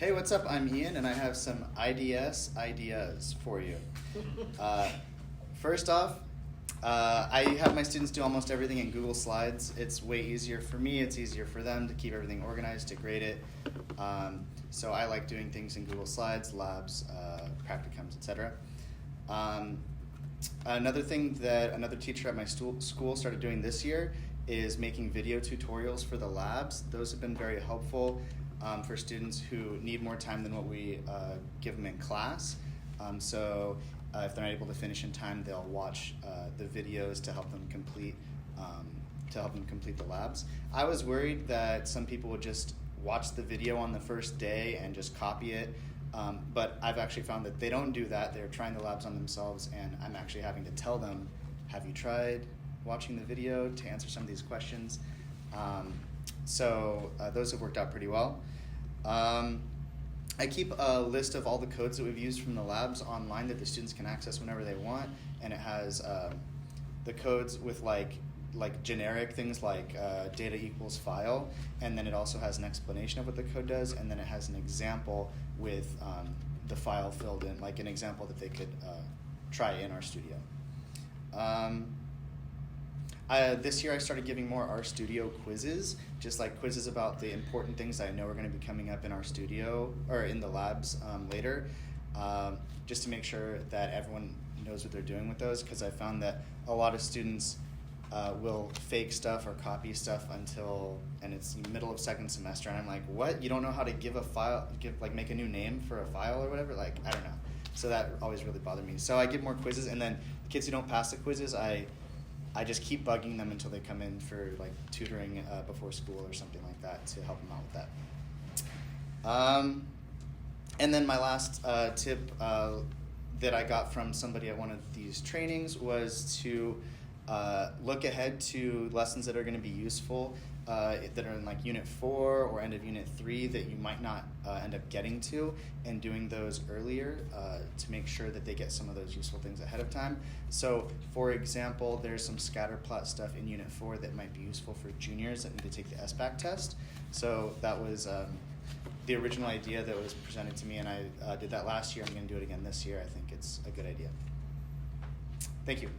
Hey, what's up? I'm Ian, and I have some IDS ideas for you. First off, I have my students do almost everything in Google Slides. It's way easier for me. It's easier for them to keep everything organized, to grade it. So I like doing things in Google Slides, labs, practicums, etc. Another thing that another teacher at my school started doing this year is making video tutorials for the labs. Those have been very helpful for students who need more time than what we give them in class. So if they're not able to finish in time, they'll watch the videos to help them complete the labs. I was worried that some people would just watch the video on the first day and just copy it, but I've actually found that they don't do that. They're trying the labs on themselves, and I'm actually having to tell them, have you tried watching the video to answer some of these questions? So those have worked out pretty well. I keep a list of all the codes that we've used from the labs online that the students can access whenever they want, and it has the codes with like generic things like data equals file, and then it also has an explanation of what the code does, and then it has an example with the file filled in, like an example that they could try in RStudio. This year I started giving more RStudio quizzes, just like quizzes about the important things that I know are going to be coming up in RStudio or in the labs later, just to make sure that everyone knows what they're doing with those, because I found that a lot of students will fake stuff or copy stuff and it's the middle of second semester, and I'm like, what? You don't know how to give a file, make a new name for a file or whatever? Like, I don't know. So that always really bothered me. So I give more quizzes, and then the kids who don't pass the quizzes, I just keep bugging them until they come in for like tutoring before school or something like that to help them out with that. And then my last tip that I got from somebody at one of these trainings was to look ahead to lessons that are going to be useful that are in like Unit 4 or end of Unit 3 that you might not end up getting to, and doing those earlier to make sure that they get some of those useful things ahead of time. So for example, there's some scatter plot stuff in Unit 4 that might be useful for juniors that need to take the SBAC test. So that was the original idea that was presented to me, and I did that last year. I'm going to do it again this year. I think it's a good idea. Thank you.